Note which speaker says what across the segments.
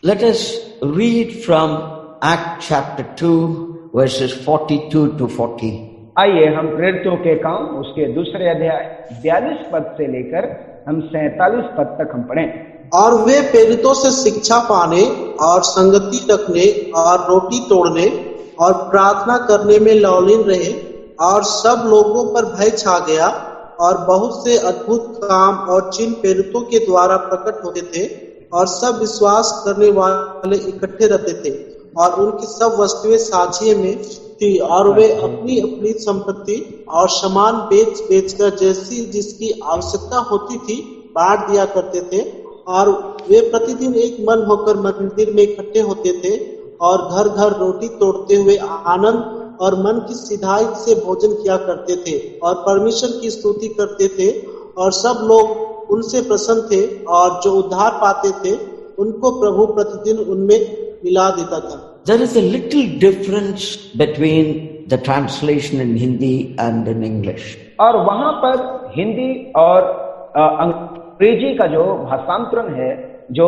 Speaker 1: Let us read from Acts chapter 2 verses 42 to 40.
Speaker 2: आइए हम प्रेरितों के काम उसके दूसरे अध्याय 42 पद से लेकर हम 47 पद तक हम पढ़ें।
Speaker 3: और वे प्रेरितों से शिक्षा पाने और संगति रखने और रोटी तोड़ने और प्रार्थना करने में लौलीन रहे, और सब लोगों पर भय छा गया, और बहुत से अद्भुत काम और चिन्ह प्रेरितों के द्वारा प्रकट होते थे, और सब विश्वास करने वाले इकट्ठे रहते थे, और उनकी सब वस्तुएं साझे में थी, और वे अपनी अपनी संपत्ति और सामान बेच बेचकर जैसी जिसकी आवश्यकता होती थी बांट दिया करते थे। और वे प्रतिदिन एक मन होकर मंदिर में इकट्ठे होते थे, और घर घर रोटी तोड़ते हुए आनंद और मन की सिधाई से भोजन किया करते थे, और परमेश्वर की स्तुति करते थे, और सब लोग उनसे प्रसन्न थे, और जो उद्धार पाते थे उनको प्रभु प्रतिदिन उनमें मिला देता था।
Speaker 1: There is a little difference between the translation in Hindi and in English.
Speaker 2: और वहां पर हिंदी और अंग्रेजी का जो भाषांतरण है, जो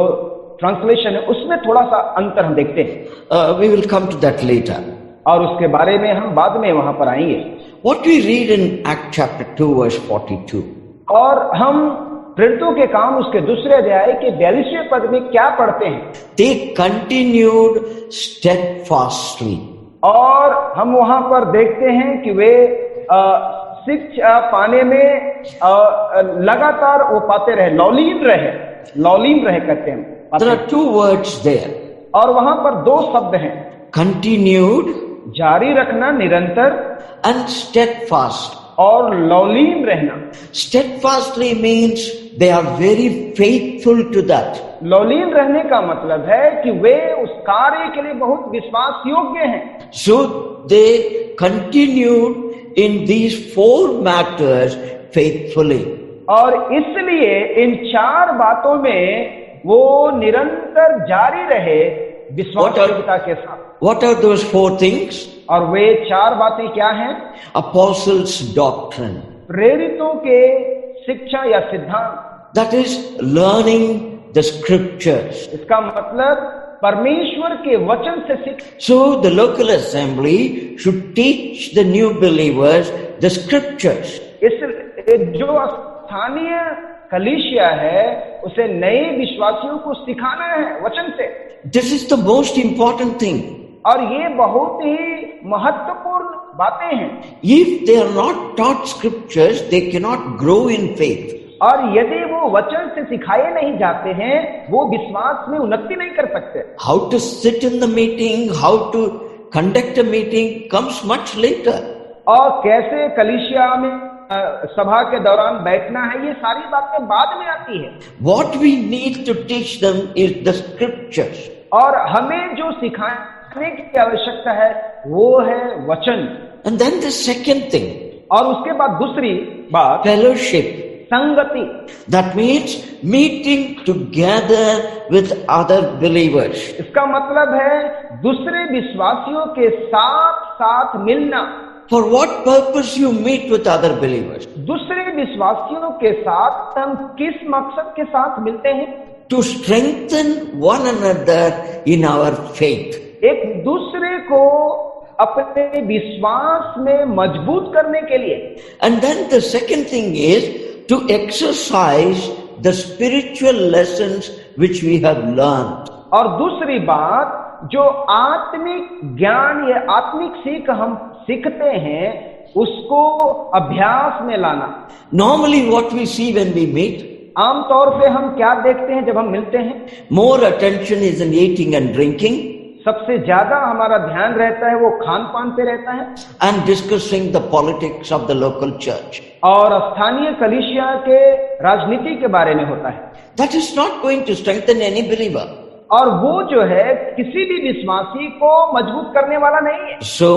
Speaker 2: ट्रांसलेशन है, उसमें थोड़ा सा अंतर हम देखते हैं।
Speaker 1: We will come to that later.
Speaker 2: और उसके बारे में हम बाद में वहां पर आएंगे।
Speaker 1: What we read in Acts chapter 2 verse 42.
Speaker 2: और हम प्रेरितों के काम उसके दूसरे अध्याय के 42वें पद में क्या पढ़ते हैं?
Speaker 1: They continued steadfastly.
Speaker 2: और हम वहां पर देखते हैं कि वे शिक्षा पाने में लगातार वो पाते रहे, लौलीन रहे कहते हैं।
Speaker 1: There are two words there.
Speaker 2: और वहां पर दो शब्द हैं,
Speaker 1: Continued
Speaker 2: जारी रखना, निरंतर,
Speaker 1: and steadfast.
Speaker 2: और लौलीन रहना।
Speaker 1: Steadfastly means they are very faithful to that.
Speaker 2: लौलीन रहने का मतलब है कि वे उस कार्य के लिए बहुत विश्वास योग्य हैं।
Speaker 1: So they continued in these four matters faithfully.
Speaker 2: और इसलिए इन चार बातों में वो निरंतर जारी रहे विश्वासयोग्यता के साथ।
Speaker 1: What are those four things?
Speaker 2: और वे चार बातें क्या हैं?
Speaker 1: Apostles' doctrine.
Speaker 2: प्रेरितों के शिक्षा या सिद्धांत।
Speaker 1: That is learning the scriptures.
Speaker 2: इसका मतलब परमेश्वर के वचन से सीख।
Speaker 1: So the local assembly should teach the new believers the scriptures.
Speaker 2: इस जो स्थानीय कलीसिया है उसे नए विश्वासियों को सिखाना है वचन से।
Speaker 1: This is the most important thing.
Speaker 2: और ये बहुत ही महत्वपूर्ण बातें हैं।
Speaker 1: If they are not taught scriptures, they cannot grow in faith.
Speaker 2: और यदि वो वचन से सिखाए नहीं जाते हैं, वो विश्वास में उन्नति नहीं कर सकते।
Speaker 1: How to sit in the meeting, how to conduct a meeting comes much later.
Speaker 2: और कैसे कलीसिया में सभा के दौरान बैठना है, ये सारी बातें बाद में आती है।
Speaker 1: What we need to teach them is the scriptures.
Speaker 2: और हमें जो सिखाने की आवश्यकता है वो है वचन।
Speaker 1: And then the second thing,
Speaker 2: और उसके बाद दूसरी बात
Speaker 1: fellowship.
Speaker 2: संगति।
Speaker 1: That means meeting together with other believers.
Speaker 2: इसका मतलब है दूसरे विश्वासियों के साथ साथ मिलना।
Speaker 1: For what purpose you meet with other believers?
Speaker 2: दूसरे विश्वासियों के साथ हम किस मकसद के साथ मिलते हैं?
Speaker 1: To strengthen one another in our faith.
Speaker 2: एक दूसरे को अपने विश्वास में मजबूत करने के लिए।
Speaker 1: And then the second thing is to exercise the spiritual lessons which we have learned.
Speaker 2: और दूसरी बात, जो आत्मिक ज्ञान या आत्मिक सीख हम सीखते हैं उसको अभ्यास में लाना।
Speaker 1: Normally what we see when we meet,
Speaker 2: आमतौर पे हम क्या देखते हैं जब हम मिलते हैं?
Speaker 1: more attention is in eating and drinking.
Speaker 2: सबसे ज्यादा हमारा ध्यान रहता है वो खान पान पे रहता है।
Speaker 1: And discussing the politics of the local church.
Speaker 2: और स्थानीय कलीसिया के राजनीति के बारे में होता है।
Speaker 1: That is not going to strengthen any believer.
Speaker 2: और वो जो है किसी भी विश्वासी को मजबूत करने वाला नहीं है।
Speaker 1: So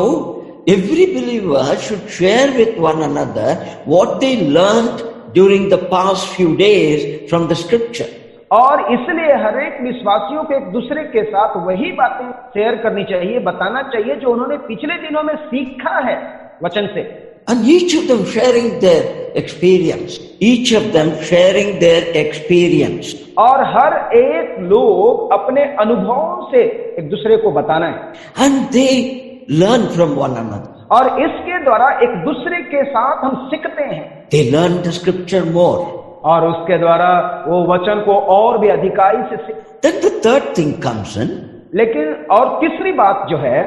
Speaker 1: every believer should share with one another what they learned during the past few days from the scripture.
Speaker 2: और इसलिए हर एक विश्वासियों को एक दूसरे के साथ वही बातें शेयर करनी चाहिए, बताना चाहिए जो उन्होंने पिछले दिनों में सीखा है वचन से।
Speaker 1: And each of them sharing their experience. Each of them sharing their experience.
Speaker 2: और हर एक लोग अपने अनुभवों से एक दूसरे को बताना है,
Speaker 1: And they learn from one another.
Speaker 2: और इसके द्वारा एक दूसरे के साथ हम सीखते हैं,
Speaker 1: They learn the scripture more.
Speaker 2: और उसके द्वारा वो वचन को और भी अधिकारी से सीख।
Speaker 1: Then the third thing comes in,
Speaker 2: लेकिन और तीसरी बात जो है,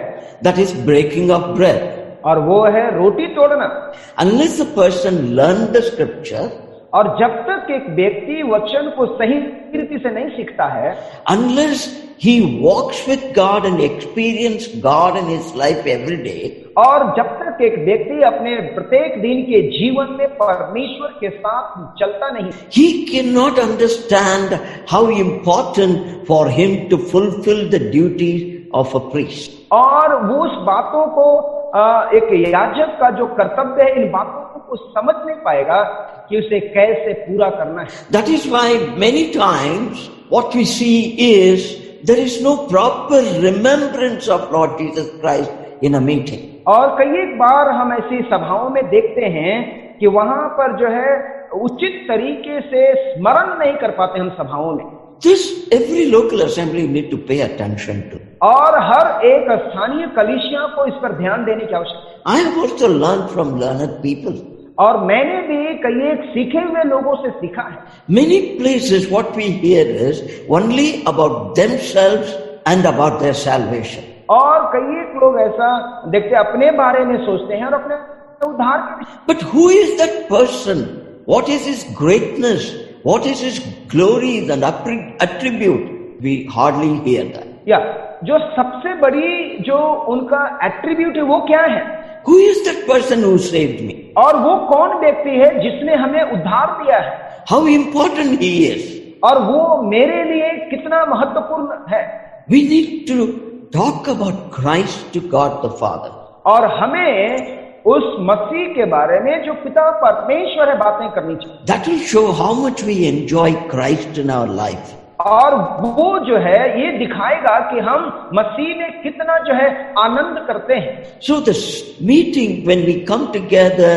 Speaker 1: that is breaking of bread.
Speaker 2: और वो है रोटी तोड़ना।
Speaker 1: Unless a person learn the scripture,
Speaker 2: और जब तक एक व्यक्ति वचन को सही रीति से नहीं सीखता है,
Speaker 1: unless he walks with God and experience God in his life every day,
Speaker 2: और जब तक एक व्यक्ति अपने प्रत्येक दिन के जीवन में परमेश्वर के साथ चलता नहीं,
Speaker 1: he cannot understand how important for him to fulfill the duties of a priest.
Speaker 2: और वो उस बातों को एक याजक का जो कर्तव्य है, इन बातों को समझ नहीं पाएगा कि उसे कैसे पूरा करना है।
Speaker 1: That is why many times what we see is there is no proper remembrance of Lord Jesus Christ in a meeting.
Speaker 2: और कई एक बार हम ऐसी सभाओं में देखते हैं कि वहां पर जो है उचित तरीके से स्मरण नहीं कर पाते हम सभाओं में।
Speaker 1: This every local assembly need to pay attention to.
Speaker 2: और हर एक स्थानीय कलीसिया को इस पर ध्यान देने की आवश्यकता है।
Speaker 1: I have also learned from learned people.
Speaker 2: और मैंने भी कई एक सीखे हुए लोगों से सीखा है।
Speaker 1: Many places what we hear is only about themselves and about their salvation.
Speaker 2: और कई एक लोग ऐसा देखते अपने बारे में सोचते हैं और अपने उद्धार के।
Speaker 1: But who is that person? What is his greatness? What is his glories and attribute? We hardly hear that.
Speaker 2: या जो सबसे बड़ी जो उनका एट्रीब्यूट है वो क्या है?
Speaker 1: Who is that person who saved me?
Speaker 2: और वो कौन व्यक्ति है जिसने हमें उद्धार दिया है?
Speaker 1: How important he is?
Speaker 2: और वो मेरे लिए कितना महत्वपूर्ण है?
Speaker 1: We need to talk about Christ to God the Father.
Speaker 2: और हमें उस मसीह के बारे में जो पिता परमेश्वर है बातें करनी चाहिए।
Speaker 1: That will show how much we enjoy Christ in our life.
Speaker 2: और वो जो है ये दिखाएगा कि हम मसीह में कितना जो है आनंद करते हैं।
Speaker 1: So this meeting, when we come together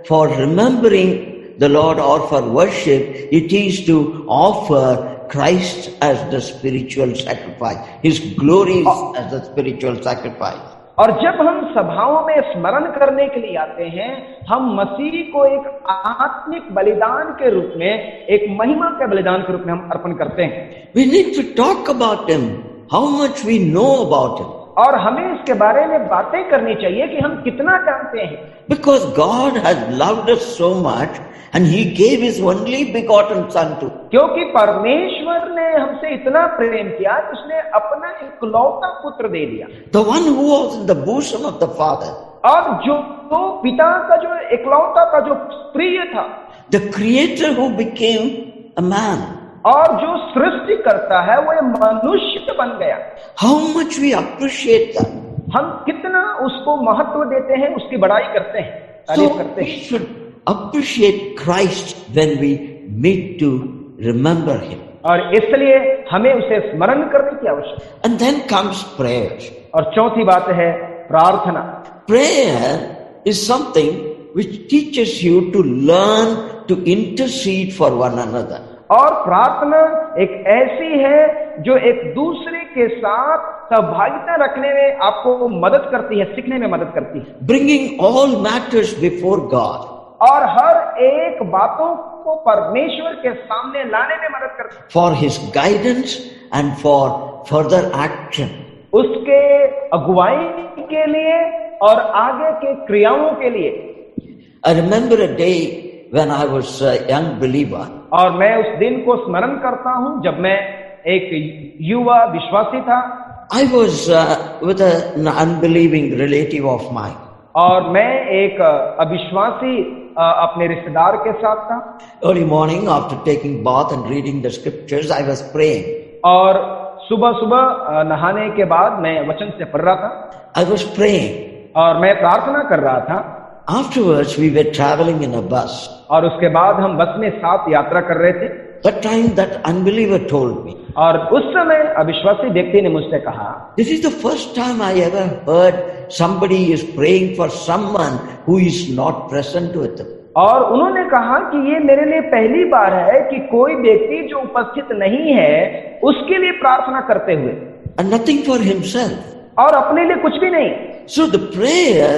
Speaker 1: for remembering the Lord or for worship, it is to offer Christ as the spiritual sacrifice, His glories as the spiritual sacrifice.
Speaker 2: और जब हम सभाओं में स्मरण करने के लिए आते हैं, हम मसीह को एक आत्मिक बलिदान के रूप में, एक महिमा के बलिदान के रूप में हम अर्पण करते हैं।
Speaker 1: We need to talk about Him, how much we know about Him.
Speaker 2: और हमें इसके बारे में बातें करनी चाहिए कि हम कितना जानते हैं।
Speaker 1: Because God has loved us so much and He gave His only begotten Son to.
Speaker 2: क्योंकि परमेश्वर ने हमसे इतना प्रेम किया कि उसने अपना इकलौता पुत्र दे दिया।
Speaker 1: The one who was in the bosom of the Father.
Speaker 2: और जो पिता का जो इकलौता का जो प्रिय था,
Speaker 1: The Creator who became a man.
Speaker 2: और जो सृष्टि करता है वो मनुष्य बन गया।
Speaker 1: How much we appreciate that.
Speaker 2: हम कितना उसको महत्व देते हैं, उसकी बड़ाई करते हैं, तारीफ
Speaker 1: So
Speaker 2: करते
Speaker 1: we
Speaker 2: हैं।
Speaker 1: should appreciate Christ when we meet to remember Him.
Speaker 2: और इसलिए हमें उसे स्मरण करने की आवश्यकता है।
Speaker 1: And then comes prayers.
Speaker 2: और चौथी बात है प्रार्थना।
Speaker 1: Prayer is something which teaches you to learn to intercede for one another.
Speaker 2: और प्रार्थना एक ऐसी है जो एक दूसरे के साथ सहभागिता रखने में आपको मदद करती है, सीखने में मदद करती है।
Speaker 1: Bringing all matters before God.
Speaker 2: और हर एक बातों को परमेश्वर के सामने लाने में मदद करती है।
Speaker 1: For His guidance and for further action.
Speaker 2: उसके अगुवाई के लिए और आगे के क्रियाओं के लिए।
Speaker 1: I remember a day when I was a young believer.
Speaker 2: और मैं उस दिन को स्मरण करता हूं जब मैं एक युवा विश्वासी था।
Speaker 1: I was with an unbelieving relative of mine.
Speaker 2: और मैं एक अविश्वासी अपने रिश्तेदार के साथ था।
Speaker 1: Early morning, after taking bath and reading the scriptures, I was praying.
Speaker 2: और सुबह सुबह नहाने के बाद मैं वचन से पढ़ रहा था।
Speaker 1: I was praying.
Speaker 2: और मैं प्रार्थना कर रहा था।
Speaker 1: Afterwards, we were traveling in a bus.
Speaker 2: और उसके बाद हम बस में साथ यात्रा कर रहे थे।
Speaker 1: That time that unbeliever told me,
Speaker 2: और उस समय अविश्वासी व्यक्ति ने मुझसे कहा,
Speaker 1: this is the first time I ever heard somebody is praying for someone who is not present with them.
Speaker 2: और उन्होंने कहा कि ये मेरे लिए पहली बार है कि कोई व्यक्ति जो उपस्थित नहीं है उसके लिए प्रार्थना करते हुए,
Speaker 1: And nothing for himself.
Speaker 2: और अपने लिए कुछ भी नहीं।
Speaker 1: So the prayer,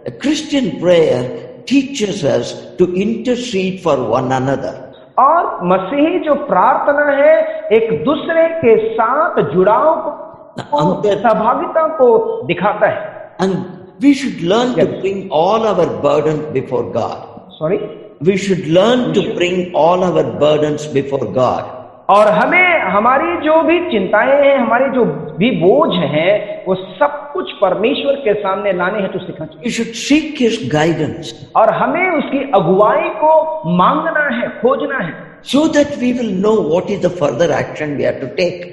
Speaker 1: a Christian prayer, teaches us to intercede for one another.
Speaker 2: और मसीही जो प्रार्थना है एक दूसरे के साथ जुड़ाव को, सहभागिता को दिखाता है।
Speaker 1: And we should learn to bring all our burdens before God.
Speaker 2: Sorry,
Speaker 1: We should learn to bring all our burdens before God.
Speaker 2: और हमें हमारी जो भी चिंताएं हैं, हमारी जो भी बोझ हैं, वो सब कुछ परमेश्वर के सामने लाने हेतु सीखना चाहिए।
Speaker 1: We should seek His guidance
Speaker 2: और हमें उसकी अगुवाई को मांगना है, खोजना है,
Speaker 1: so that we will know what is the further action we have to take.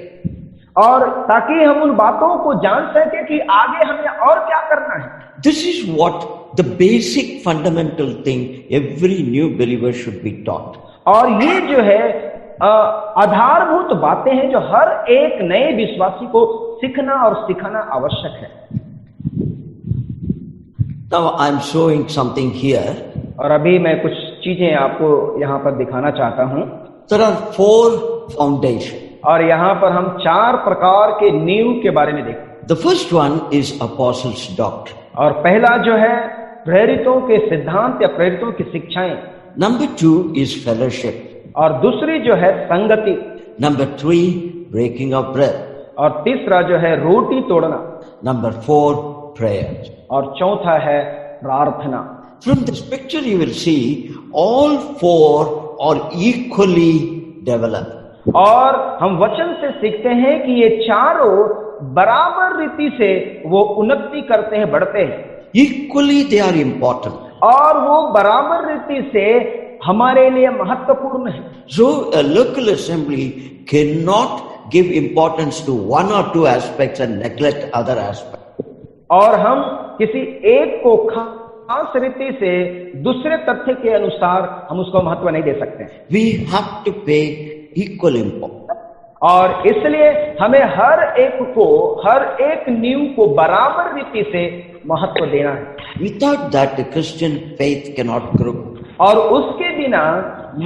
Speaker 2: और ताकि हम उन बातों को जान सके कि आगे हमें और क्या करना है।
Speaker 1: This is what the basic fundamental thing every new believer should be taught.
Speaker 2: और ये जो है आधारभूत बातें हैं जो हर एक नए विश्वासी को सीखना और सिखाना आवश्यक है।
Speaker 1: Now I am showing something here.
Speaker 2: और अभी मैं कुछ चीजें आपको यहाँ पर दिखाना चाहता हूँ।
Speaker 1: There are 4 foundations.
Speaker 2: और यहाँ पर हम 4 प्रकार के नींव के बारे में देखें।
Speaker 1: The first one is Apostles' doctrine.
Speaker 2: और पहला जो है प्रेरितों के सिद्धांत या प्रेरितों की शिक्षाएं।
Speaker 1: Number 2 is fellowship.
Speaker 2: और दूसरी जो है संगति।
Speaker 1: Number 3, breaking of bread.
Speaker 2: और तीसरा जो है रोटी तोड़ना।
Speaker 1: Number 4, prayer.
Speaker 2: और चौथा है प्रार्थना।
Speaker 1: From this picture you will see all 4 are equally developed.
Speaker 2: और हम वचन से सीखते हैं कि ये चारों बराबर रीति से वो उन्नति करते हैं, बढ़ते हैं।
Speaker 1: Equally they are important.
Speaker 2: और वो बराबर रीति से हमारे लिए महत्वपूर्ण है।
Speaker 1: So a local assembly cannot give importance to 1 or 2 aspects and neglect other aspects.
Speaker 2: और हम किसी एक को खास रीति से दूसरे तथ्य के अनुसार हम उसको महत्व नहीं दे सकते।
Speaker 1: We have to pay equal importance.
Speaker 2: और इसलिए हमें हर एक नींव को बराबर रीति से महत्व देना है।
Speaker 1: Without that the Christian faith cannot grow.
Speaker 2: और उसके बिना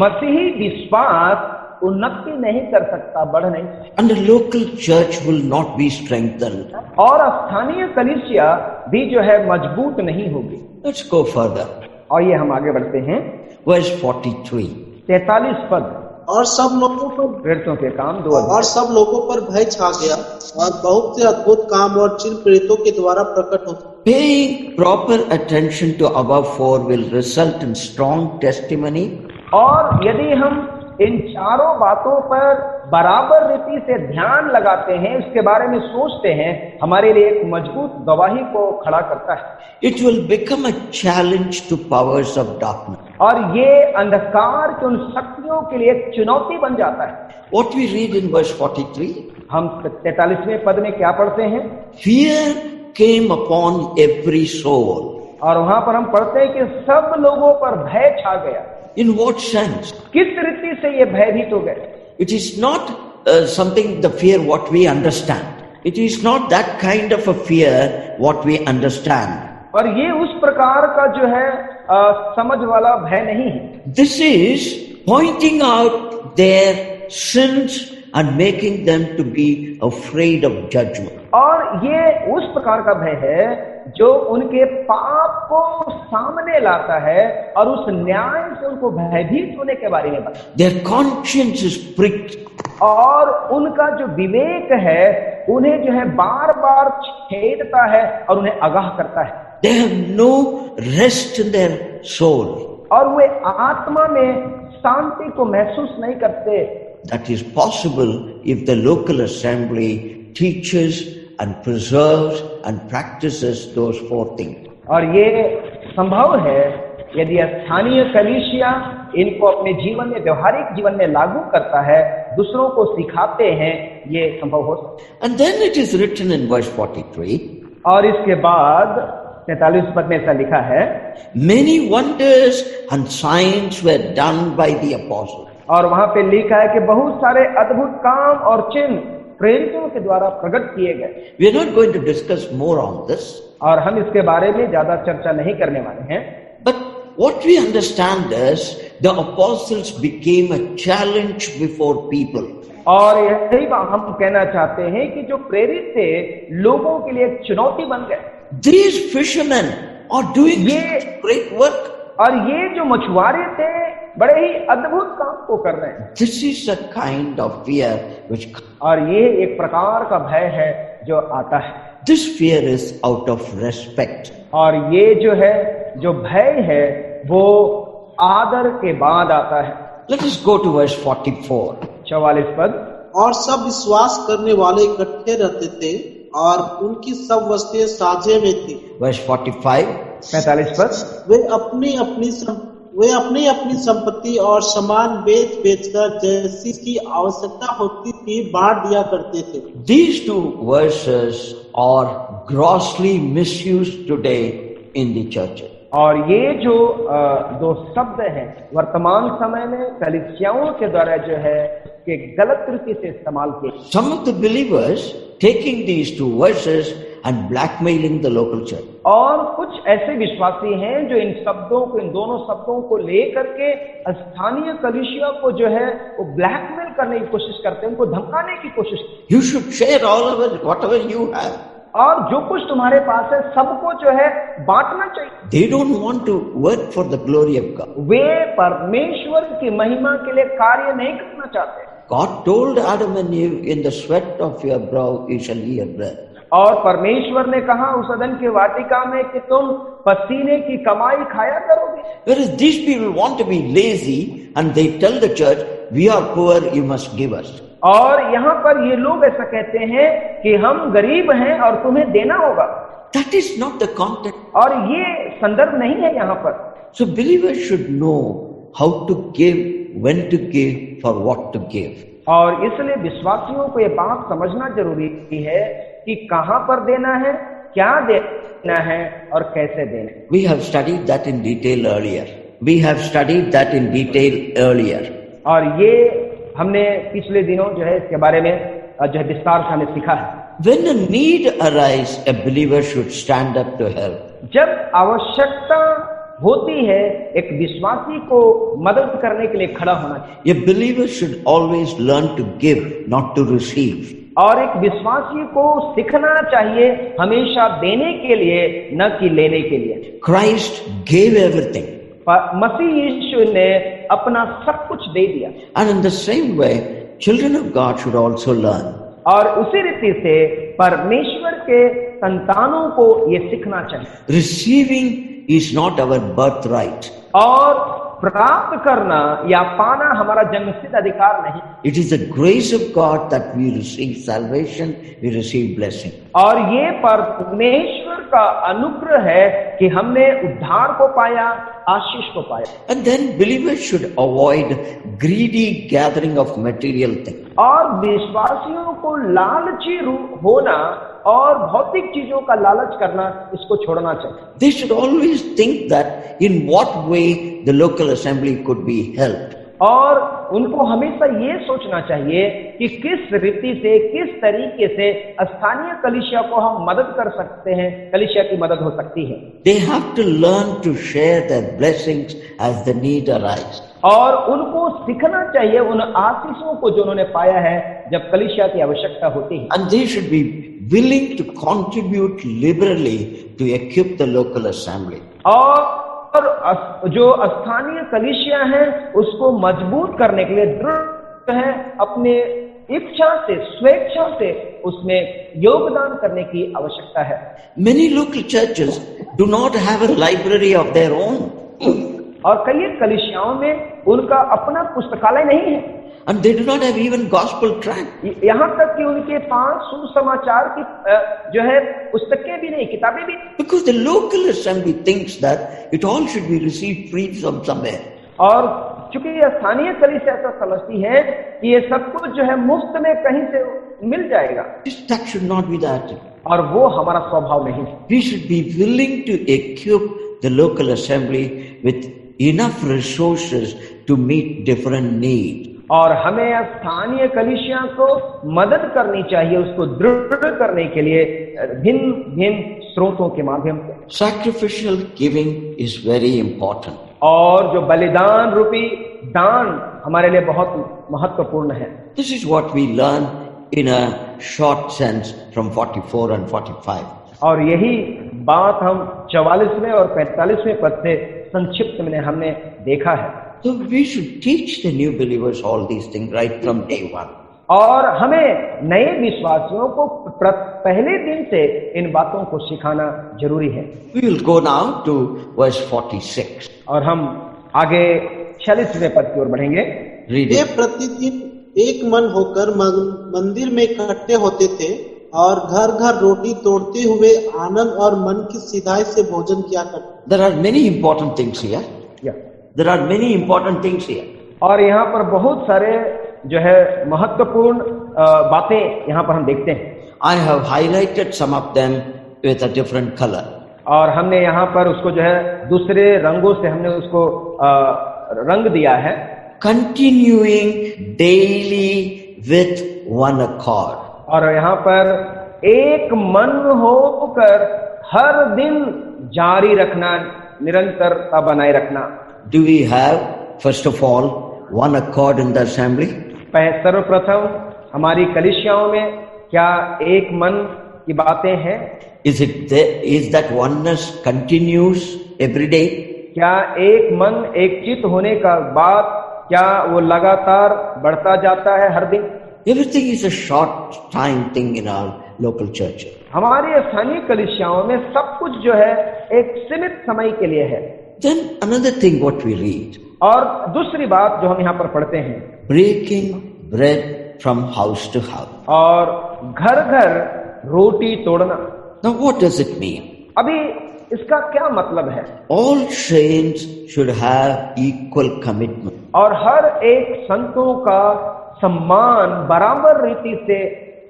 Speaker 2: मसीही विश्वास उन्नति नहीं कर सकता, बढ़ नहीं सकता।
Speaker 1: And the local church will not be strengthened.
Speaker 2: और स्थानीय कलीसिया भी जो है मजबूत नहीं होगी।
Speaker 1: Let's go further.
Speaker 2: और ये हम आगे बढ़ते हैं।
Speaker 1: Verse 43.
Speaker 2: 43 पद।
Speaker 3: और सब लोगों पर
Speaker 2: प्रेरितों के काम 2
Speaker 3: और सब लोगों पर भय छा गया और बहुत से अद्भुत काम और चिन्ह प्रेरितों के द्वारा प्रकट होते।
Speaker 1: Paying proper attention to above 4 will result in strong testimony.
Speaker 2: और यदि हम इन चारों बातों पर बराबर रीति से ध्यान लगाते हैं, इसके बारे में सोचते हैं, हमारे लिए एक मजबूत गवाही को खड़ा करता है।
Speaker 1: It will become a challenge to powers of darkness.
Speaker 2: और ये अंधकार की उन शक्तियों के लिए एक चुनौती बन जाता है।
Speaker 1: What we read in verse 43,
Speaker 2: हम 43वें पद में क्या पढ़ते हैं?
Speaker 1: fear came upon every soul.
Speaker 2: और वहां पर हम पढ़ते हैं कि सब लोगों पर भय छा गया।
Speaker 1: In what sense?
Speaker 2: किस रीति से ये भयभीत हो गए?
Speaker 1: It is not something, the fear what we understand. It is not that kind of a fear what we understand.
Speaker 2: और ये उस प्रकार का जो है समझ वाला भय नहीं है।
Speaker 1: This is pointing out their sins and making them to be afraid of judgment.
Speaker 2: और ये उस प्रकार का भय है जो उनके पाप को सामने लाता है और उस न्याय से उनको भयभीत होने के बारे में बताता है।
Speaker 1: Their conscience is pricked.
Speaker 2: और उनका जो विवेक है उन्हें जो है बार बार छेदता है और उन्हें आगाह करता है।
Speaker 1: They have no rest in their soul.
Speaker 2: और वे आत्मा में शांति को महसूस नहीं करते।
Speaker 1: That is possible if the local assembly teaches and preserves and practices those 4 things.
Speaker 2: और ये संभव है यदि स्थानीय कलीसिया इनको अपने जीवन में, व्यवहारिक जीवन में लागू करता है, दूसरों को सिखाते हैं, ये संभव हो सकता है।
Speaker 1: And then it is written in verse 43.
Speaker 2: और इसके बाद 43 पद में ऐसा लिखा है,
Speaker 1: Many wonders and signs were done by the apostles.
Speaker 2: और वहां पे लिखा है कि बहुत सारे अद्भुत काम और चिन्ह प्रेरितों के द्वारा प्रकट किए गए।
Speaker 1: We are not going to discuss more on this,
Speaker 2: और हम इसके बारे में ज्यादा चर्चा नहीं करने वाले हैं।
Speaker 1: but what we understand is the apostles became a challenge before people.
Speaker 2: और यही बात हम कहना चाहते हैं कि जो प्रेरित थे लोगों के लिए एक चुनौती बन गए।
Speaker 1: These fishermen are doing great work.
Speaker 2: और ये जो मछुआरे थे बड़े ही अद्भुत काम को कर रहे हैं।
Speaker 1: This is a kind of fear which,
Speaker 2: और ये एक प्रकार का भय है जो आता है।
Speaker 1: this fear is out of respect.
Speaker 2: और ये जो है जो भय है वो आदर के बाद आता है।
Speaker 1: Let us go to verse 44.
Speaker 2: 44 पद।
Speaker 3: और सब विश्वास करने वाले इकट्ठे रहते थे और उनकी सब वस्तुएं साझे में थी।
Speaker 1: Verse 45.
Speaker 2: 45 पद।
Speaker 3: वे अपनी अपनी संपत्ति और सामान बेचकर जैसी की आवश्यकता होती थी बांट दिया करते थे।
Speaker 1: These two verses are grossly misused today in the churches.
Speaker 2: और ये जो दो शब्द हैं वर्तमान समय में कलीसियाओं के द्वारा जो है कि गलत तरीके से इस्तेमाल किए।
Speaker 1: Some of the believers taking these two verses and blackmailing the local church.
Speaker 2: और कुछ ऐसे विश्वासी हैं जो इन शब्दों को, इन दोनों शब्दों को लेकर के स्थानीय कलीसिया को जो है वो ब्लैकमेल करने की कोशिश करते हैं, उनको धमकाने की कोशिश।
Speaker 1: You should share all of it, whatever you have.
Speaker 2: और जो कुछ तुम्हारे पास है सबको जो है बांटना चाहिए।
Speaker 1: They don't want to work for the glory of God.
Speaker 2: वे परमेश्वर की महिमा के लिए कार्य नहीं करना चाहते।
Speaker 1: God told Adam and Eve, in the sweat of your brow you shall eat your bread.
Speaker 2: और परमेश्वर ने कहा उस अदन की वाटिका में कि तुम पसीने की कमाई खाया करोगे।
Speaker 1: Whereas these people want to be lazy and they tell the church, we are poor, you must give us.
Speaker 2: और यहाँ पर ये लोग ऐसा कहते हैं कि हम गरीब हैं और तुम्हें देना होगा।
Speaker 1: That is not the context.
Speaker 2: और ये संदर्भ नहीं है यहाँ पर।
Speaker 1: So believers should know how to give, when to give, for what to give.
Speaker 2: और इसलिए विश्वासियों को ये बात समझना जरूरी है कि कहाँ पर देना है, क्या देना है और कैसे देना है।
Speaker 1: We have studied that in detail earlier. We have studied that in detail earlier.
Speaker 2: और ये हमने पिछले दिनों जो है इसके बारे में जो है विस्तार से हमने सीखा है।
Speaker 1: When a need arises, a believer should stand up to help.
Speaker 2: जब आवश्यकता होती है एक विश्वासी को मदद करने के लिए खड़ा होना चाहिए।
Speaker 1: A believer should always learn to give, not to receive.
Speaker 2: और एक विश्वासी को सीखना चाहिए हमेशा देने के लिए न कि लेने के लिए।
Speaker 1: Christ gave everything.
Speaker 2: मसीह यीशु ने अपना सब कुछ दे दिया।
Speaker 1: And in the same way, children of God should also learn.
Speaker 2: और उसी रीति से परमेश्वर के संतानों को ये सीखना चाहिए।
Speaker 1: Receiving is not our birthright.
Speaker 2: और प्राप्त करना या पाना हमारा जन्मसिद्ध अधिकार नहीं।
Speaker 1: It is the grace of God that we receive salvation, we receive blessing.
Speaker 2: और ये परमेश्वर का अनुग्रह है कि हमने उद्धार को पाया, आशीष को पाया।
Speaker 1: And then believers should avoid greedy gathering of material things.
Speaker 2: और विश्वासियों को लालची होना और भौतिक चीजों का लालच करना इसको छोड़ना चाहिए।
Speaker 1: They should always think that in what way the local assembly could be helped.
Speaker 2: और उनको हमेशा ये सोचना चाहिए कि किस रीति से, किस तरीके से स्थानीय कलीसिया को हम मदद कर सकते हैं, कलीसिया की मदद हो सकती है।
Speaker 1: They have to learn to share their blessings as the need arises.
Speaker 2: और उनको सीखना चाहिए उन आशीषों को जो उन्होंने पाया है जब कलीसिया की आवश्यकता होती है।
Speaker 1: And they should be willing to contribute liberally to equip the local assembly.
Speaker 2: और जो स्थानीय कलीसिया है उसको मजबूत करने के लिए दृढ़ है अपने इच्छा से, स्वेच्छा से उसमें योगदान करने की आवश्यकता है।
Speaker 1: Many local churches do not have a library of their own.
Speaker 2: और कई कलीसियाओं में उनका अपना पुस्तकालय नहीं है।
Speaker 1: And they do not have even gospel tract.
Speaker 2: यहाँ तक कि उनके पास सुसमाचार की जो है पुस्तकें भी नहीं, किताबें भी।
Speaker 1: Because the local assembly thinks that it all should be received free from somewhere.
Speaker 2: और चूंकि स्थानीय कलीसिया ऐसा समझती है कि ये सब कुछ जो है मुफ्त में कहीं से मिल जाएगा।
Speaker 1: That should not be the attitude.
Speaker 2: और वो हमारा स्वभाव नहीं है।
Speaker 1: We should be willing to equip the local assembly with enough resources to meet different needs.
Speaker 2: और हमें स्थानीय कलीसिया को मदद करनी चाहिए, उसको दृढ़ करने के लिए भिन्न भिन्न स्रोतों के माध्यम से।
Speaker 1: Sacrificial giving is very important.
Speaker 2: और जो बलिदान रूपी दान हमारे लिए बहुत महत्वपूर्ण है।
Speaker 1: This is what we learn in a short sense from 44 and 45.
Speaker 2: और यही बात हम 44वें और 45वें पद से संक्षिप्त में हमने देखा है।
Speaker 1: So we should teach the new believers all these things right from day one.
Speaker 2: और हमें नए विश्वासियों को पहले दिन से इन बातों को सिखाना जरूरी है।
Speaker 1: We will go now to verse 46.
Speaker 2: और हम आगे 46वें पद की ओर बढ़ेंगे।
Speaker 1: Read
Speaker 3: way
Speaker 1: it.
Speaker 3: प्रतिदिन एक मन होकर मंदिर में इकट्ठे होते थे और घर घर रोटी तोड़ते हुए आनंद और मन की सिधाई से भोजन किया करते।
Speaker 1: There are many important things here. There are many important things here.
Speaker 2: और यहाँ पर बहुत सारे जो है महत्वपूर्ण बातें यहाँ पर हम देखते हैं।
Speaker 1: I have highlighted some of them with a different color.
Speaker 2: और हमने यहाँ पर उसको जो है दूसरे रंगों से हमने उसको रंग दिया है।
Speaker 1: Continuing daily with one accord.
Speaker 2: और यहाँ पर एक मन होकर हर दिन जारी रखना, निरंतरता बनाए रखना।
Speaker 1: Do we have, first of all, one accord in the assembly?
Speaker 2: सर्वप्रथम हमारी कलीसियाओं में क्या एक मन की बातें हैं?
Speaker 1: Is that oneness continues every day?
Speaker 2: क्या एक मन एक चित्त होने का बात क्या वो लगातार बढ़ता जाता है हर दिन?
Speaker 1: Everything is a short time thing in our local church.
Speaker 2: हमारी स्थानीय कलीसियाओं में सब कुछ जो है एक सीमित समय के लिए है।
Speaker 1: Then another thing what we read.
Speaker 2: और दूसरी बात जो हम यहाँ पर पढ़ते हैं,
Speaker 1: Breaking bread from house to house.
Speaker 2: और घर घर रोटी तोड़ना।
Speaker 1: Now what does it mean?
Speaker 2: अभी इसका क्या मतलब है?
Speaker 1: All saints should have equal commitment.
Speaker 2: और हर एक संतों का सम्मान बराबर रीति से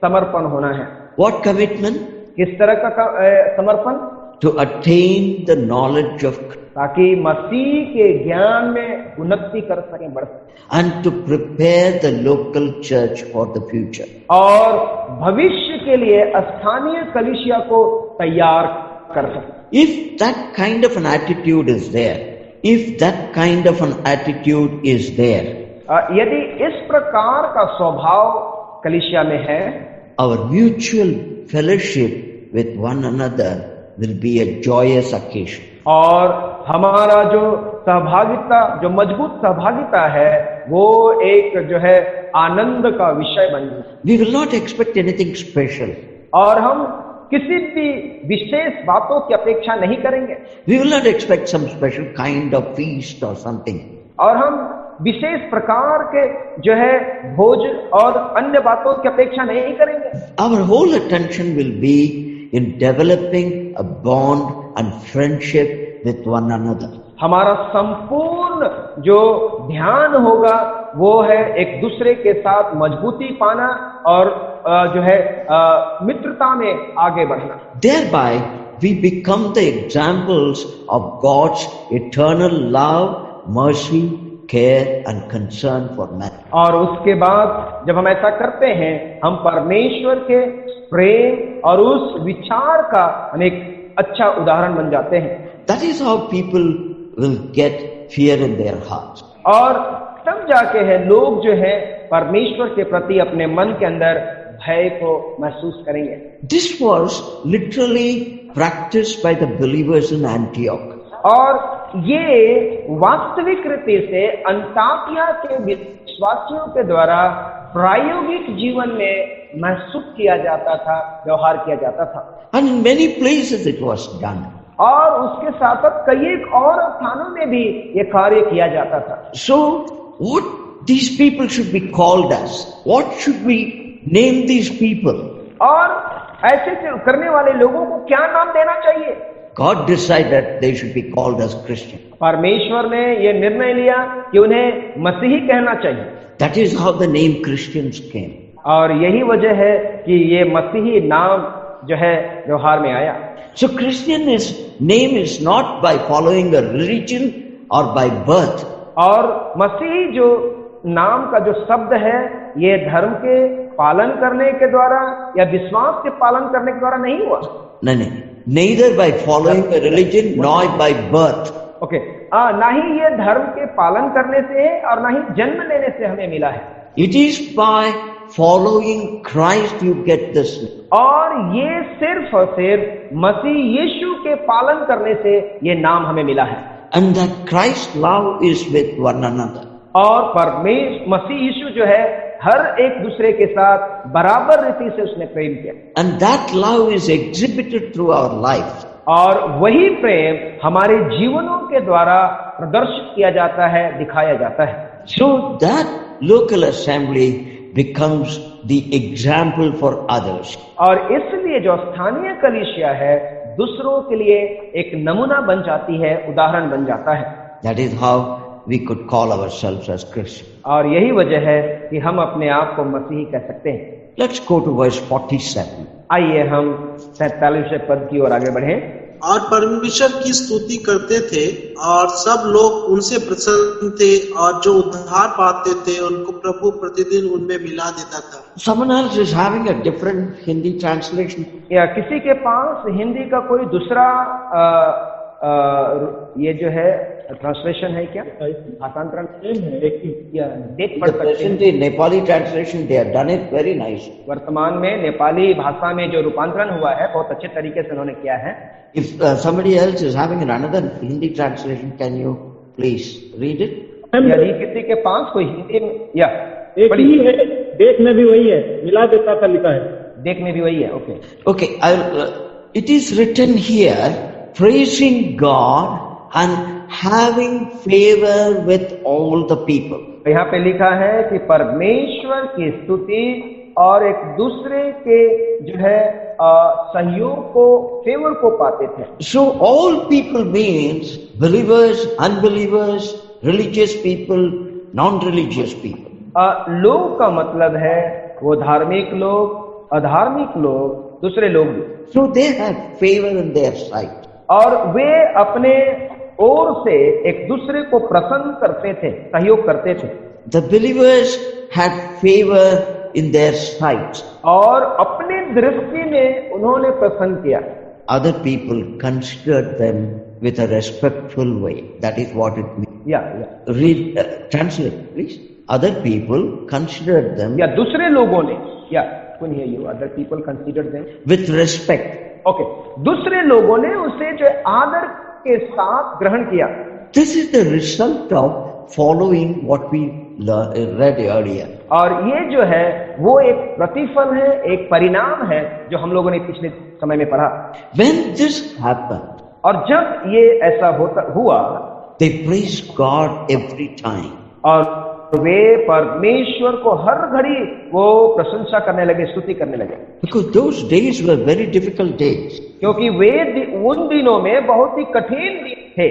Speaker 2: समर्पण होना है।
Speaker 1: What commitment?
Speaker 2: किस तरह का समर्पण?
Speaker 1: To attain the knowledge of Christ
Speaker 2: ताकि मसीह के ज्ञान में उन्नति कर सकें, बढ़ सकें,
Speaker 1: and to prepare the local church for the future.
Speaker 2: और भविष्य के लिए स्थानीय कलीसिया को तैयार कर सकें।
Speaker 1: If that kind of an attitude is there,
Speaker 2: यदि इस प्रकार का स्वभाव कलीसिया में है,
Speaker 1: our mutual fellowship with one another will be a joyous occasion.
Speaker 2: और हमारा जो सहभागिता, जो मजबूत सहभागिता है, वो एक जो है आनंद का विषय बन जाए।
Speaker 1: We will not expect anything special.
Speaker 2: और हम किसी भी विशेष बातों की अपेक्षा नहीं करेंगे।
Speaker 1: We will not expect some special kind of feast or something.
Speaker 2: और हम विशेष प्रकार के जो है भोज और अन्य बातों की अपेक्षा नहीं करेंगे।
Speaker 1: Our whole attention will be in developing a bond and friendship with one another.
Speaker 2: हमारा संपूर्ण जो ध्यान होगा वो है एक दूसरे के साथ मजबूती पाना और जो है मित्रता में आगे बढ़ना।
Speaker 1: Thereby we become the examples of God's eternal love, mercy, care and concern for man.
Speaker 2: और उसके बाद जब हम ऐसा करते हैं, हम परमेश्वर के प्रेम और उस विचार का अनेक अच्छा उदाहरण बन जाते हैं।
Speaker 1: That is how people will get fear in their hearts.
Speaker 2: और तब जाके है लोग जो है परमेश्वर के प्रति अपने मन के अंदर भय को महसूस करेंगे।
Speaker 1: This was literally practiced by the believers in Antioch.
Speaker 2: और ये वास्तविक रीति से अंताकिया के विश्वासियों के द्वारा प्रायोगिक जीवन में महसूस किया जाता था, व्यवहार किया जाता था।
Speaker 1: And in many places it was done.
Speaker 2: और उसके साथ साथ कई और स्थानों में भी ये कार्य किया जाता था।
Speaker 1: So what these people should be called as? What should we name these people?
Speaker 2: और ऐसे करने वाले लोगों को क्या नाम देना चाहिए?
Speaker 1: God decided they should be called as Christian.
Speaker 2: परमेश्वर ने ये निर्णय लिया कि उन्हें मसीही कहना चाहिए।
Speaker 1: That is how the name Christians came.
Speaker 2: और यही वजह है कि ये मसीही नाम जो है व्यवहार में आया।
Speaker 1: So Christian name is not by following a religion or by birth,
Speaker 2: और मसीह जो नाम का जो शब्द है, ये धर्म के पालन करने के द्वारा या विश्वास के पालन करने के द्वारा नहीं हुआ।
Speaker 1: नहीं, neither by following a religion nor by birth.
Speaker 2: Okay, ना ही ये धर्म के पालन करने से है और ना ही जन्म लेने से हमें मिला है।
Speaker 1: It is by following Christ you get this.
Speaker 2: और ये सिर्फ और सिर्फ मसीह यीशु के पालन करने से ये नाम हमें मिला है।
Speaker 1: And that Christ's love is with one another.
Speaker 2: और मसीह यीशु जो है हर एक दूसरे के साथ बराबर रीति से उसने प्रेम किया।
Speaker 1: And that love is exhibited through our life.
Speaker 2: और वही प्रेम हमारे जीवनों के द्वारा प्रदर्शित किया जाता है, दिखाया जाता है।
Speaker 1: So that local assembly becomes the example for others.
Speaker 2: और इसलिए जो स्थानीय कलीसिया है दूसरों के लिए एक नमूना बन जाती है, उदाहरण बन जाता है।
Speaker 1: That is how we could call ourselves as Christians.
Speaker 2: और यही वजह है कि हम अपने आप को मसीही कह सकते हैं।
Speaker 1: Let's go to verse 47.
Speaker 2: आइए हम 47वें पद की ओर आगे बढ़ें।
Speaker 3: और परमेश्वर की स्तुति करते थे और सब लोग उनसे प्रसन्न थे, और जो उद्धार पाते थे उनको प्रभु प्रतिदिन उनमें मिला देता था।
Speaker 1: Someone else is having a different Hindi translation.
Speaker 2: या किसी के पास हिंदी का कोई दूसरा ये जो है ट्रांसलेशन है क्या? भाषांतरण या देख पढ़
Speaker 1: The
Speaker 2: सकते हैं।
Speaker 1: present day Nepali translation, they have done it very nice.
Speaker 2: वर्तमान में नेपाली भाषा में जो रूपांतरण हुआ है बहुत अच्छे तरीके से उन्होंने किया है।
Speaker 1: If somebody else is having another Hindi translation, can you please read it?
Speaker 2: यदि किसी के पास कोई हिंदी में या
Speaker 4: एक ही है, देख में भी वही है, मिला देता था लिखा है।
Speaker 2: देख में भी वही है। Okay,
Speaker 1: Okay, it is written here, praising God and having favor with all the people.
Speaker 2: यहाँ पे लिखा है कि परमेश्वर की स्तुति और एक दूसरे के जो है सहयोग को, फेवर को पाते थे।
Speaker 1: So all people means believers, unbelievers, religious people, non-religious people.
Speaker 2: लोग का मतलब है वो धार्मिक लोग, अधार्मिक लोग, दूसरे लोग भी।
Speaker 1: So they have favor in their sight.
Speaker 2: और वे अपने ओर से एक दूसरे को प्रसन्न करते थे, सहयोग करते थे।
Speaker 1: The believers had favor in their sight.
Speaker 2: और अपनी दृष्टि में उन्होंने प्रसन्न किया।
Speaker 1: Other people considered them with a respectful way. That is what it means.
Speaker 2: या
Speaker 1: Read, translate, please. Other people considered them
Speaker 2: या दूसरे लोगों ने, या सुनिए, you other people consider them
Speaker 1: with respect.
Speaker 2: Okay, दूसरे लोगों ने उसे जो आदर के साथ ग्रहण किया।
Speaker 1: This is the result of following what we read earlier.
Speaker 2: और ये जो है वो एक प्रतिफल है, एक परिणाम है जो हम लोगों ने पिछले समय में पढ़ा।
Speaker 1: When this happened,
Speaker 2: और जब ये ऐसा हुआ,
Speaker 1: they praised God every time.
Speaker 2: और वे परमेश्वर को हर घड़ी वो प्रशंसा करने लगे, स्तुति करने लगे।
Speaker 1: Because those days were very difficult days.
Speaker 2: क्योंकि वे उन दिनों में बहुत ही कठिन दिन थे।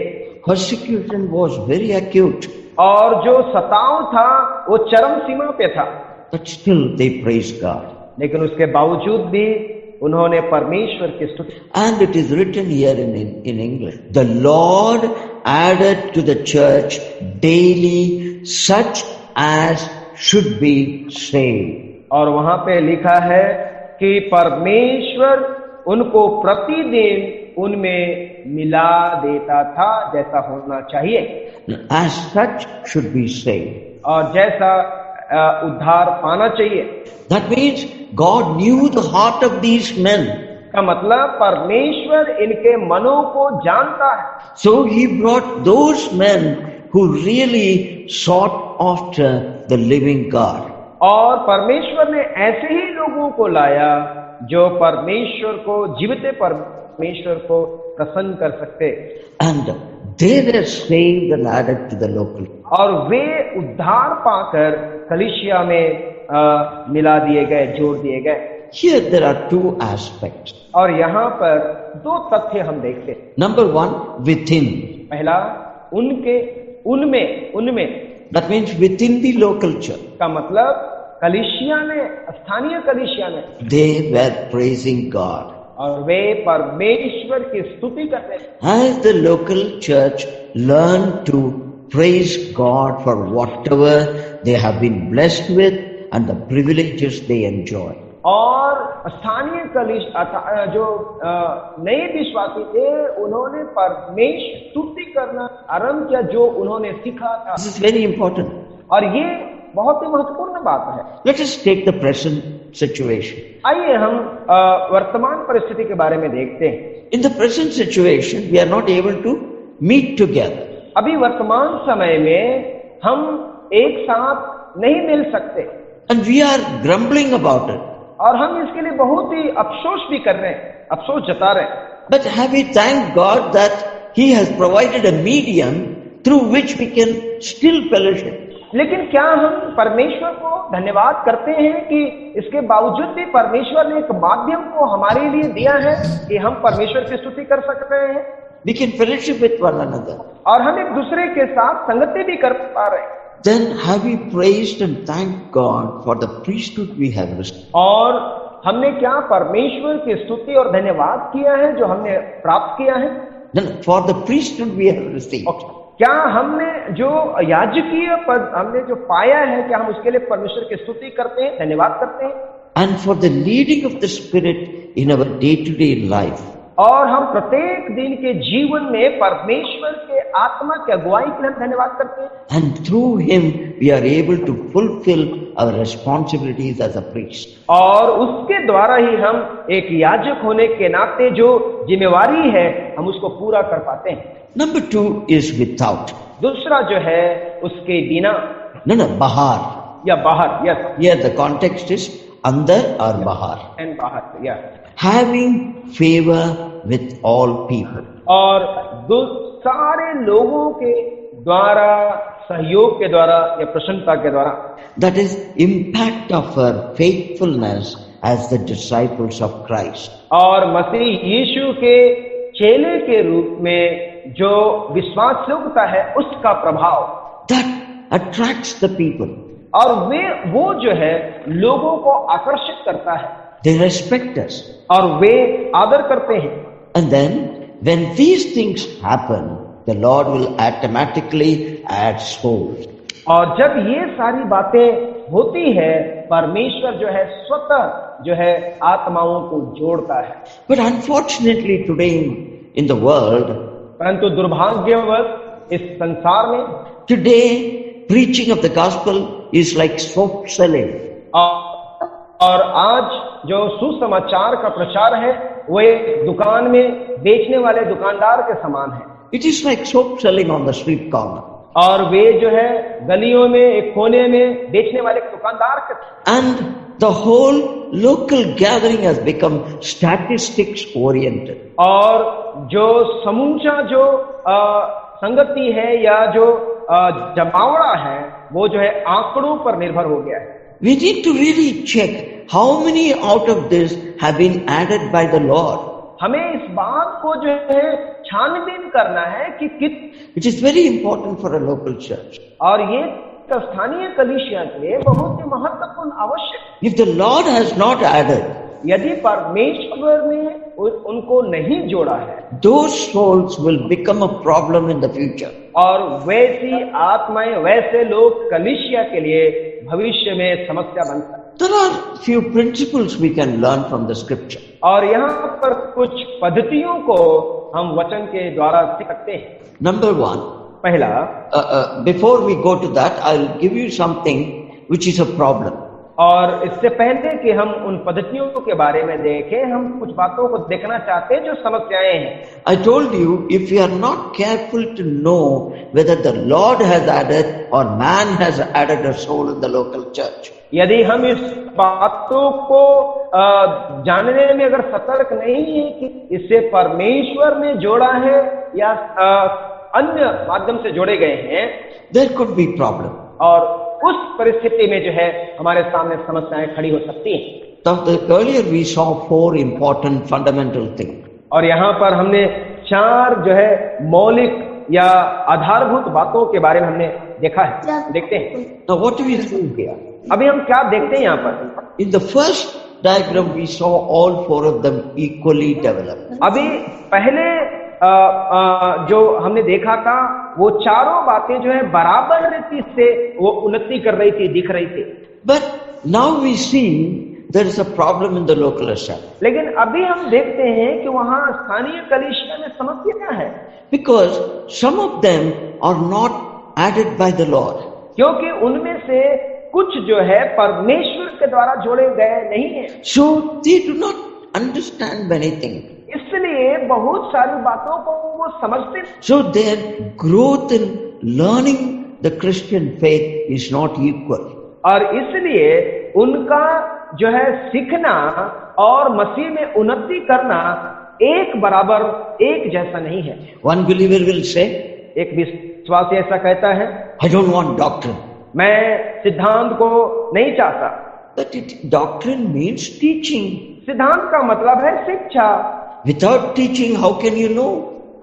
Speaker 1: Persecution was very acute.
Speaker 2: और जो सताव था वो चरम सीमा पे था।
Speaker 1: But still they praised God.
Speaker 2: लेकिन उसके बावजूद भी उन्होंने परमेश्वर की स्तुति।
Speaker 1: And it is written here in English. The Lord added to the church daily such as should be saved.
Speaker 2: और वहां पे लिखा है कि परमेश्वर उनको प्रतिदिन उनमें मिला देता था जैसा होना चाहिए।
Speaker 1: As such should be saved.
Speaker 2: और जैसा उद्धार पाना चाहिए।
Speaker 1: That means God knew the heart of these men.
Speaker 2: का मतलब परमेश्वर इनके मनों को जानता है।
Speaker 1: So he brought those men who really sought after the living God.
Speaker 2: और परमेश्वर ने ऐसे ही लोगों को लाया जो परमेश्वर को, जीवित परमेश्वर को प्रसन्न कर सकते।
Speaker 1: And they were saved and added to the local.
Speaker 2: और वे उद्धार पाकर कलीसिया में मिला दिए गए, जोड़ दिए गए।
Speaker 1: Here there are two aspects.
Speaker 2: और यहाँ पर दो तथ्य हम देखते हैं।
Speaker 1: Number one, within.
Speaker 2: पहला, उनमें
Speaker 1: That means within the local church.
Speaker 2: का मतलब कलीसिया में, स्थानीय कलीसिया में
Speaker 1: They were praising God.
Speaker 2: और वे परमेश्वर की स्तुति करते हैं।
Speaker 1: As the local church learned to praise God for whatever they have been blessed with and the privileges they enjoy.
Speaker 2: और स्थानीय जो नए विश्वासी थे, उन्होंने परमेश्वर स्तुति करना आरंभ किया जो उन्होंने सीखा था।
Speaker 1: This is very important.
Speaker 2: और ये बहुत ही महत्वपूर्ण बात है।
Speaker 1: Let us take the present situation.
Speaker 2: आइए हम वर्तमान परिस्थिति के बारे में देखते हैं।
Speaker 1: In the present situation, we are not able to meet together.
Speaker 2: अभी वर्तमान समय में हम एक साथ नहीं मिल सकते
Speaker 1: And we are grumbling about it.
Speaker 2: और हम इसके लिए बहुत ही अफसोस भी कर रहे हैं, अफसोस जता रहे हैं।
Speaker 1: But have we thanked God that He has provided a medium through which we can still fellowship?
Speaker 2: लेकिन क्या हम परमेश्वर को धन्यवाद करते हैं कि इसके बावजूद भी परमेश्वर ने एक माध्यम को हमारे लिए दिया है कि हम परमेश्वर की स्तुति कर सकते हैं,
Speaker 1: We can fellowship with one another.
Speaker 2: और हम एक दूसरे के साथ संगति भी कर पा रहे हैं।
Speaker 1: Then have we praised and thanked God for the priesthood we have received?
Speaker 2: और हमने क्या परमेश्वर की स्तुति और धन्यवाद किया है जो हमने प्राप्त किया है?
Speaker 1: Then for the priesthood we have received.
Speaker 2: क्या हमने जो याजकीय पद हमने जो पाया है, क्या हम उसके लिए परमेश्वर की स्तुति करते हैं, धन्यवाद करते हैं?
Speaker 1: And for the leading of the Spirit in our day-to-day life.
Speaker 2: और हम प्रत्येक दिन के जीवन में परमेश्वर के आत्मा की अगुवाई के लिए हम धन्यवाद करते हैं।
Speaker 1: And through Him we are able to fulfill our responsibilities as a priest.
Speaker 2: और उसके द्वारा ही हम एक याजक होने के नाते जो जिम्मेवारी है हम उसको पूरा कर पाते हैं।
Speaker 1: Number 2 is without.
Speaker 2: दूसरा जो है उसके बिना
Speaker 1: No, bahar.
Speaker 2: या बाहर, yes,
Speaker 1: Here the context is andar or bahar.
Speaker 2: And बाहर, yes.
Speaker 1: Having favor with all people.
Speaker 2: और सारे लोगों के द्वारा, सहयोग के द्वारा या प्रसन्नता के द्वारा,
Speaker 1: That is impact of our faithfulness as the disciples of Christ.
Speaker 2: और मसीह यीशु के चेले के रूप में जो विश्वास योग्यता है उसका प्रभाव,
Speaker 1: That attracts the people.
Speaker 2: और वो जो है लोगों को आकर्षित करता है,
Speaker 1: They respect us.
Speaker 2: और वे आदर करते हैं।
Speaker 1: And then when these things happen, the Lord will automatically add souls.
Speaker 2: और जब ये सारी बातें होती है, परमेश्वर जो है स्वतः जो है आत्माओं को जोड़ता है।
Speaker 1: But unfortunately today in the world,
Speaker 2: परंतु दुर्भाग्यवश इस संसार में
Speaker 1: today preaching of the gospel is like soap selling.
Speaker 2: और आज जो सुसमाचार का प्रचार है वो एक दुकान में बेचने वाले दुकानदार के समान है।
Speaker 1: It is like soap selling on the street corner.
Speaker 2: और वे जो है गलियों में एक कोने में बेचने वाले दुकानदार के,
Speaker 1: And the whole local gathering has become statistics oriented.
Speaker 2: और जो समूचा जो संगति है या जो जमावड़ा है वो जो है आंकड़ों पर निर्भर हो गया है।
Speaker 1: We need to really check how many out of this have been added by the Lord.
Speaker 2: हमें इस बात को जो है छानबीन करना है कि
Speaker 1: Which is very important for a local church.
Speaker 2: और ये स्थानीय कलीसिया के लिए बहुत ही महत्वपूर्ण आवश्यक।
Speaker 1: If the Lord has not added,
Speaker 2: यदि परमेश्वर ने उनको नहीं जोड़ा है,
Speaker 1: those souls will become a problem in the future.
Speaker 2: और वैसी आत्माएं, वैसे लोग कलीसिया के लिए भविष्य में समस्या बन सकते।
Speaker 1: There are few principles we can learn from the scripture.
Speaker 2: और यहाँ पर कुछ पद्धतियों को हम वचन के द्वारा सीख सकते हैं।
Speaker 1: Number 1,
Speaker 2: पहला,
Speaker 1: before we go to that, I'll give you something which is a problem.
Speaker 2: और इससे पहले कि हम उन पद्धतियों के बारे में देखें, हम कुछ बातों को देखना चाहते हैं जो समस्याएं हैं।
Speaker 1: I told you, if you are not careful to know whether the Lord has added or man has added a soul in the local church,
Speaker 2: यदि हम इस बातों को जानने में अगर सतर्क नहीं है कि इसे परमेश्वर ने जोड़ा है या अन्य माध्यम से जोड़े गए हैं,
Speaker 1: there could be problem.
Speaker 2: और उस परिस्थिति में जो है हमारे सामने समस्याएं खड़ी हो सकती हैं।
Speaker 1: Now, earlier we saw 4 important fundamental things.
Speaker 2: और यहाँ पर हमने 4 जो है मौलिक या आधारभूत बातों के बारे में हमने देखा है, देखते हैं।
Speaker 1: Now what do we see here?
Speaker 2: अभी हम क्या देखते हैं यहाँ पर?
Speaker 1: In the first diagram we saw all 4 of them equally developed.
Speaker 2: अभी पहले जो हमने देखा था वो चारों बातें जो है बराबर रीति से वो उन्नति कर रही थी, दिख रही थी।
Speaker 1: But now we see there is a problem in the local assembly.
Speaker 2: लेकिन अभी हम देखते हैं कि वहां स्थानीय कलीसिया में समस्या क्या है,
Speaker 1: Because some of them are not added by the Lord.
Speaker 2: क्योंकि उनमें से कुछ जो है परमेश्वर के द्वारा जोड़े गए नहीं है,
Speaker 1: So they do not understand many things.
Speaker 2: इसलिए बहुत सारी बातों को वो समझते नहीं।
Speaker 1: So their growth in learning the Christian faith is not equal.
Speaker 2: और इसलिए उनका जो है सीखना और मसीह में उन्नति करना एक बराबर एक जैसा नहीं है।
Speaker 1: One believer will say,
Speaker 2: एक विश्वासी ऐसा कहता है,
Speaker 1: I don't want doctrine.
Speaker 2: मैं सिद्धांत को नहीं चाहता।
Speaker 1: But doctrine means teaching.
Speaker 2: सिद्धांत का मतलब है शिक्षा,
Speaker 1: Without teaching, how can you know?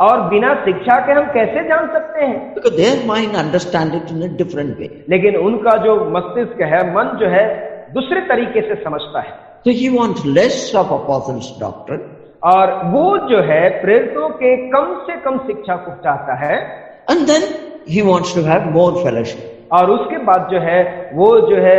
Speaker 2: और बिना शिक्षा के हम कैसे जान सकते हैं?
Speaker 1: Because their mind understand it in a different way.
Speaker 2: लेकिन उनका जो मस्तिष्क है, मन जो है दूसरे तरीके से समझता है।
Speaker 1: So he wants less of apostles' doctrine,
Speaker 2: और वो जो है प्रेरितों के कम से कम शिक्षा को चाहता है,
Speaker 1: and then he wants to have more fellowship.
Speaker 2: और उसके बाद जो है वो जो है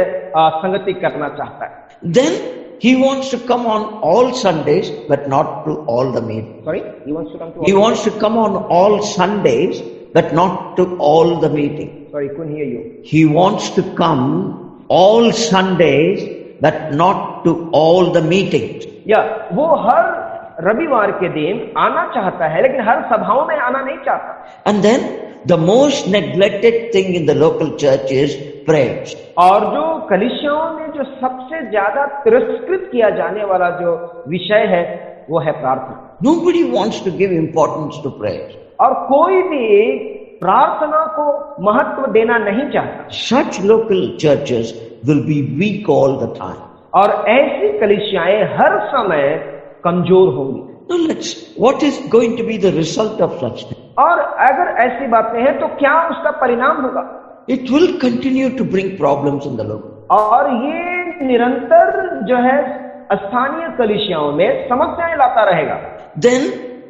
Speaker 2: संगति करना चाहता है।
Speaker 1: Then he wants to come on all Sundays, but not to all the meetings.
Speaker 2: Sorry, he wants to come to.
Speaker 1: He wants to come on all Sundays, but not to all the meetings.
Speaker 2: Sorry, couldn't hear you.
Speaker 1: He wants to come all Sundays, but not to all the meetings.
Speaker 2: या वो हर रविवार के दिन आना चाहता है, लेकिन हर सभाओं में आना नहीं चाहता।
Speaker 1: And then the most neglected thing in the local church is prayers.
Speaker 2: और जो कलीसियाओं में जो सबसे ज्यादा तिरस्कृत किया जाने वाला जो विषय है वो है प्रार्थना।
Speaker 1: Nobody wants to give importance to prayers.
Speaker 2: और कोई भी प्रार्थना को महत्व देना नहीं चाहता।
Speaker 1: Such local churches will be weak all the time.
Speaker 2: और ऐसी कलीसियाएं हर समय कमजोर होंगी।
Speaker 1: Now what is going to be the result of such things?
Speaker 2: और अगर ऐसी बातें हैं तो क्या उसका परिणाम होगा?
Speaker 1: It will continue to bring problems in the local.
Speaker 2: और ये निरंतर जो है स्थानीय कलीसियाओं में समस्याएं लाता रहेगा।
Speaker 1: Then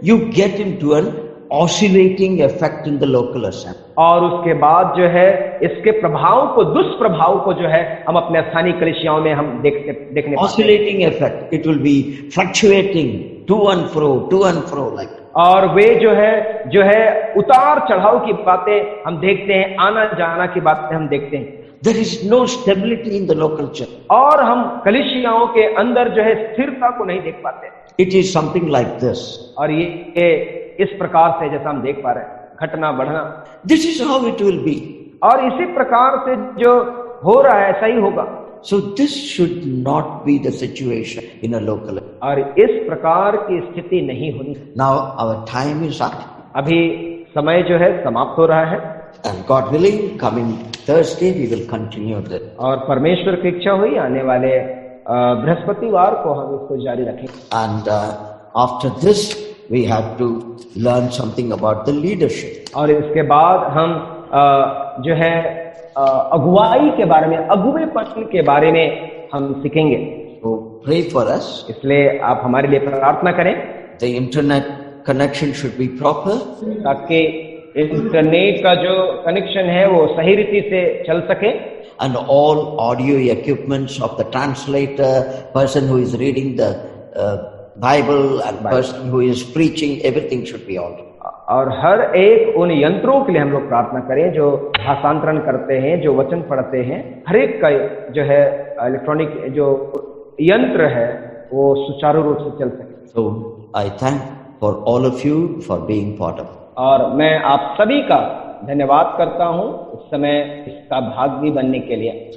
Speaker 1: you get into an oscillating effect in the local assembly.
Speaker 2: और उसके बाद जो है इसके प्रभाव को, दुष्प्रभाव को जो है हम अपने स्थानीय कलीसियाओं में हम देखने पाते हैं।
Speaker 1: Oscillating effect. It will be fluctuating to and fro like that.
Speaker 2: और वे जो है उतार चढ़ाव की बातें हम देखते हैं, आना जाना की बातें हम देखते हैं।
Speaker 1: There is no stability in the local church.
Speaker 2: और हम कलीसियाओं के अंदर जो है स्थिरता को नहीं देख पाते।
Speaker 1: It is something like this.
Speaker 2: और ये इस प्रकार से जैसा हम देख पा रहे हैं, घटना बढ़ना,
Speaker 1: This is how it will be.
Speaker 2: और इसी प्रकार से जो हो रहा है ऐसा ही होगा।
Speaker 1: So this should not be the situation in a local.
Speaker 2: और इस प्रकार की स्थिति नहीं होनी।
Speaker 1: Now our time is up,
Speaker 2: अभी समय जो है समाप्त हो रहा है,
Speaker 1: and God willing, coming Thursday we will continue this.
Speaker 2: और परमेश्वर की इच्छा हुई आने वाले बृहस्पतिवार को हम इसको जारी रखेंगे।
Speaker 1: And after this we have to learn something about the leadership.
Speaker 2: और इसके बाद हम जो है अगुवाई के बारे में, अगुवेपन के बारे में हम सीखेंगे।
Speaker 1: So pray for us.
Speaker 2: इसलिए आप हमारे लिए प्रार्थना करें
Speaker 1: The internet connection should be proper,
Speaker 2: ताकि इंटरनेट का जो कनेक्शन है वो सही रीति से चल सके,
Speaker 1: and all audio equipments of the translator, person who is reading the Bible, and person who is preaching, everything should be all.
Speaker 2: और हर एक उन यंत्रों के लिए हम लोग प्रार्थना करें जो भाषांतरण करते हैं, जो वचन पढ़ते हैं, हर एक का जो है इलेक्ट्रॉनिक जो यंत्र है वो सुचारू रूप से चल सके।
Speaker 1: So I thank for all of you for being part of it.
Speaker 2: और मैं आप सभी का धन्यवाद करता हूँ इस समय इसका भागी बनने के लिए।